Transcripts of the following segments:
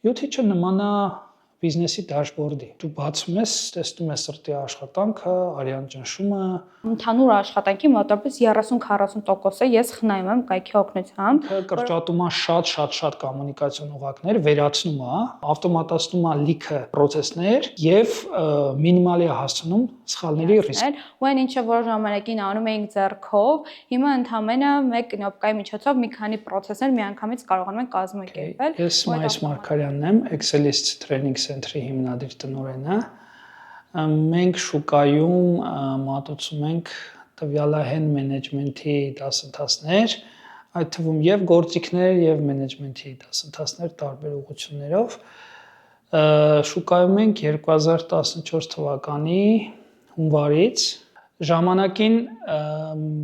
Յութիչը նման է բիզնեսի դաշբորդի։ Դու բացում ես, տեսնում ես սրտի աշխատանքը, արյան ճնշումը։ Ընդհանուր աշխատանքի մոտավորապես 30-40%-ը ես խնայում եմ կայքի օգնությամբ։ Կրճատում է շատ կոմունիկացիոն ուղղակներ, վերացնում է, ավտոմատացնում է լիքը process-ներ եւ մինիմալ է հասցնում սխալների ռիսկ։ Ու այն ինչը որ ժամանակին անում էինք ձեռքով, հիմա ընդամենը մեկ կնոպկայի միջոցով մի քանի process-ներ միանգամից կարողանում ենք կազմակերպել։ Ես Մայիս Մարգարյանն եմ, Excelist Training Center-ի հիմնադիր տնօրենը։ Մենք շուկայում մատուցում ենք տվյալահեն մենեջմենթի դասընթացներ, այդ թվում եւ գործիքներ եւ մենեջմենթի դասընթացներ տարբեր ուղղություններով։ Շուկայում ենք 2014 թվականի հունվարից։ Ժամանակին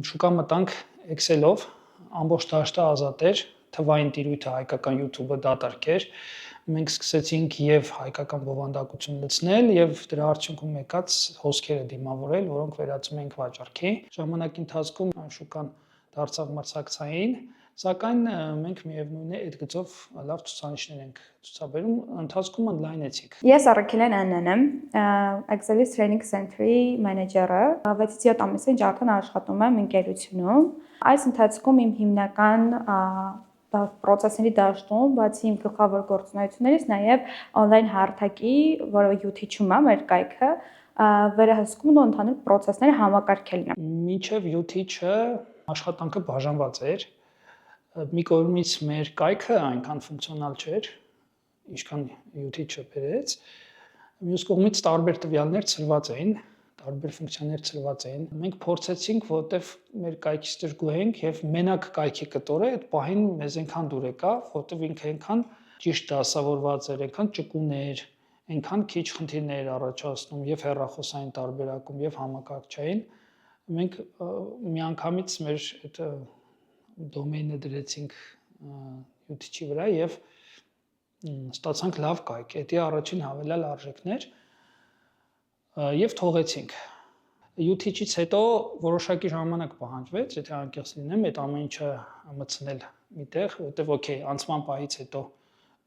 շուկա մտանք Excel-ով, ամբողջ դաշտը ազատ էր, թվային տիրույթը հայկական YouTube-ը դատարկ էր։ Մենք սկսեցինք եւ հայկական բովանդակություն լցնել եւ դրա արդյունքում եկած հոսքերը դիմավորել, որոնք վերածում ենք վաճառքի։ Ժամանակի ընթացքում շուկան դարձավ մրցակցային, սակայն մենք միևնույն է այդ գծով լավ ցուցանիշներ ենք ցուցաբերում, ընթացքում ընդլայնեցինք։ Ես Առաքելյան Աննան եմ, Excelist Training Center-ի մենեջերը, 6-7 ամիս ինչ արդեն աշխատում եմ ընկերությունում։ Այս ընթացքում իմ հիմնական process-ների դաշտում, բացի իմ գլխավոր գործունեություններից, նաև on-line հարթակի, որը յութիչում է մեր կայքը, վերահսկումն ու ընդհանուր process-ները համակարգելն է։ Մինչև յութիչը աշխատանքը բաժանված էր։ Մի կողմից մեր կայքը այնքան ֆունկցիոնալ չէր, ինչքան յութիչը բերեց։ Մյուս կողմից տարբեր տվյալներ ծրված էին, տարբեր ֆունկցիաներ ծրված էին։ Մենք փորձեցինք, որտեվ մեր կայքից դժգոհենք եւ մենակ կայքի կտորը այդ պահին մեզ այնքան դուր եկավ, որտեվ ինքը այնքան ճիշտ դասավորված էր, այնքան ճկուն էր, այնքան քիչ խնդիրներ առաջացնում եւ հեռախոսային տարբերակում եւ համակարգչային։ Մենք միանգամից մեր այդ դոմեյնը դրեցինք յութիչի վրա եւ ստացանք լավ կայք։ Դա առաջին հավելյալ արժեքներ եւ թողեցինք։ Յութիչից հետո որոշակի ժամանակ պահանջվեց, եթե անկեղծ լինեմ, այդ ամեն ինչը մտցնել միտեղ, որտեվ օքեյ, անցման պահից հետո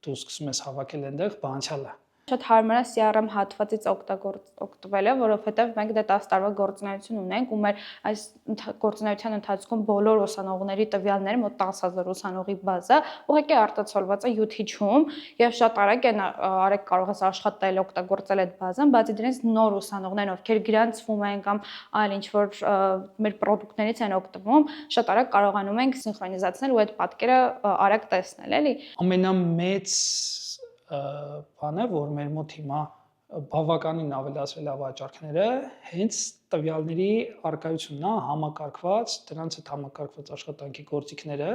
դու սկսում ես հավաքել այնտեղ, բանցյալը։ Շատ հարմար է CRM հատվածից օգտվելը, որովհետև մենք դե 10 տարվա գործունեություն ունենք ու մեր այս գործունեության ընթացքում բոլոր ուսանողների տվյալները, մոտ 10000 ուսանողի բազա, ուղղակի արտացոլված է յութիչում եւ շատ արագ է արեք կարող ես աշխատել, օգտագործել այդ բազան, բացի դրանից նոր ուսանողներն, ովքեր գրանցվում են կամ այլ ինչ որ մեր ապրանքներից են օգտվում, շատ արագ կարողանում ենք սինխրոնիզացնել ու այդ պատկերը արագ տեսնել, էլի։ Ամենամեծ բանը, որ մեր մոտ հիմա բավականին ավելացրել է վաճառքները, հենց տվյալների առկայությունն է, համակարգված, դրանց հետ համակարգված աշխատանքի գործիքները։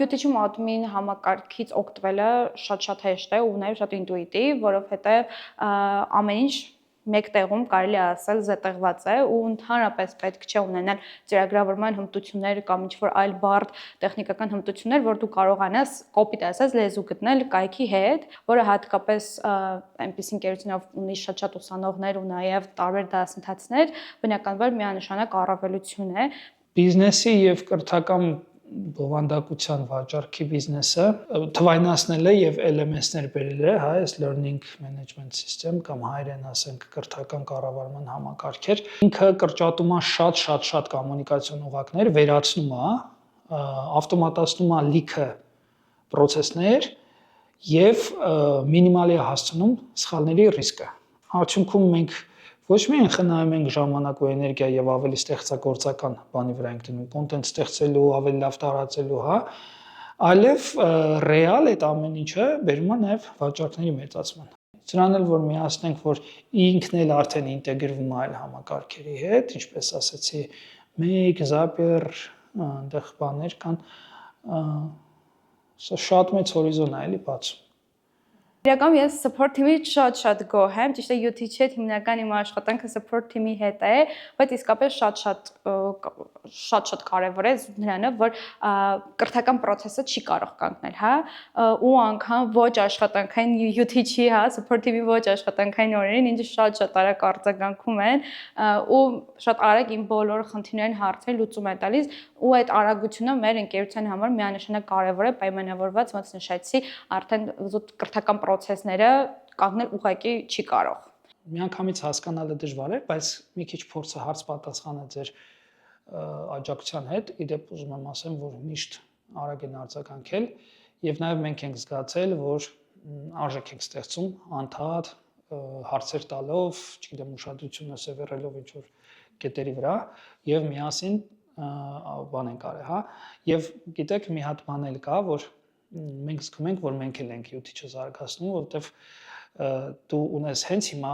Յութիչում admin համակարգից օգտվելը շատ հեշտ է ու նաև շատ ինտուիտիվ, որովհետև ամեն ինչ մեկ տեղում կարելի է ասել զետեղված է ու ընդհանրապես պետք չէ ունենալ ծրագրավորման հմտություններ կամ ինչ-որ այլ բարդ տեխնիկական հմտություններ, որ դու կարողանաս կոպիտ ասած լեզու գտնել կայքի հետ, որը հատկապես այնպես ընկերությունով ունի շատ ուսանողներ ու նաև տարբեր դասընթացներ, բնականաբար միանշանակ առավելություն է։ Բիզնեսի եւ կրթական բովանդակության վաճառքի բիզնեսը թվայնացնել է եւ էլեմենտներ բերել է, հա, այս learning management system կամ հայերեն ասենք կրթական կառավարման համակարգեր։ Ինքը կրճատում է շատ կոմունիկացիոն ուղղակներ, վերացնում է, ավտոմատացնում է լիքը process-ներ եւ մինիմալ է հասցնում սխալների ռիսկը։ Արդյունքում մենք ոչ միայն խնայում ենք ժամանակ ու էներգիա եւ ավելի ստեղծագործական բանի վրա ենք դնում, կոնտենտ ստեղծելու, ավելի լավ տարածելու, հա, այլև ռեալ այդ ամեն ինչը բերում է նաեւ վաճառքների մեծացման։ Սրանն էլ որ միացնենք, որ ինքն էլ արդեն ինտեգրվում է այլ համակարգերի հետ, ինչպես ասացի, Make, Zapier, այնտեղ բաներ կան, սա շատ մեծ հորիզոն է էլի բացում։ Իրականում ես support team-ից շատ գոհ եմ, ճիշտ է UT-ի հետ հիմնական իմ աշխատանքը support team-ի հետ է, բայց իսկապես շատ կարևոր է նրանը, որ կրթական process-ը չի կարող կանգնել, հա, ու անգամ ոչ աշխատանքային UT-ի, հա, support team-ի ոչ աշխատանքային օրերին ինձ շատ արագ արձագանքում են ու շատ արագ իմ բոլոր խնդիրներին հարցեր լուծում է տալիս ու այդ արագությունը մեր ընկերության համար միանշանակ կարևոր է, պայմանավորված ոնց նշեցի, արդեն կրթական process-ները կանգնել ուղղակի չի կարող։ Միանգամից հասկանալը դժվար է, բայց մի քիչ փորձը հարց պատասխանը ձեր աջակցության հետ, իդեպ ուզում եմ ասեմ, որ միշտ արագ են արձագանքել եւ նաեւ մենք ենք զգացել, որ արժեք ենք ստեղծում անդադ հարցեր տալով, չգիտեմ, ուշադրությունը սևեռելով ինչ որ կետերի վրա եւ միասին բան ենք արել, հա։ Եվ գիտեք, մի հատ բան էլ կա, որ մենք զգում ենք, որ մենք էլ ենք UT-ը զարգացնում, որովհետեւ դու ունես հենց հիմա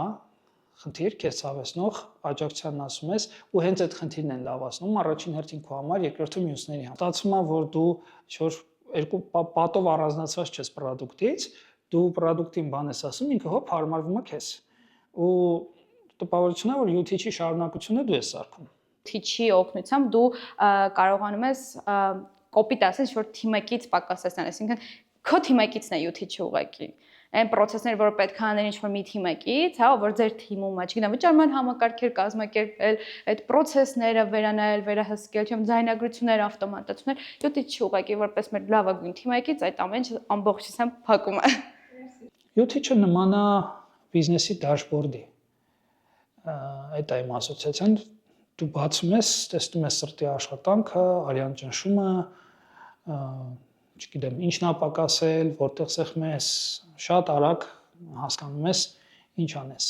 խնդիր քեզ ցավեցնող աջակցությանն ասում ես ու հենց այդ խնդիրն են լավացնում առաջին հերթին քո համար, երկրորդը մյուսների համար։ Ստացվում է, որ դու ինչ-որ երկու պատով առանձնացված չես product-ից, դու product-ին բան ես ասում, ինքը հոп հարմարվում է քեզ։ Ու տպավորությունն է, որ UT-ի շարունակությունը դու ես սարքում։ UT-ի օգնությամբ դու կարողանում ես կոպիտ ասես, որ թիմակից պակասեցնել, այսինքն քո թիմակիցն է UT-ի ուղղակի այն process-ները, որ պետք է անել ինչ-որ մի թիմակից, հա, որ ձեր թիմում է, չգիտեմ, վճարման համակարգեր կազմակերպել, այդ process-ները վերանայել, վերահսկել, չեմ ձայնագրություններ ավտոմատացնել, UT-ի ուղղակի որպես մեր լավագույն թիմակից այդ ամենը ամբողջությամբ փակում է։ UT-ը նման է բիզնեսի դաշբորդի։ Այդ է իմ ասոցիացիան, դու բացում ես, տեսնում ես սրտի աշխատանքը, արյան ճնշումը, չգիտեմ, ինչն է պակասել, որտեղ սեղմես, շատ արագ հասկանում ես ինչ անես։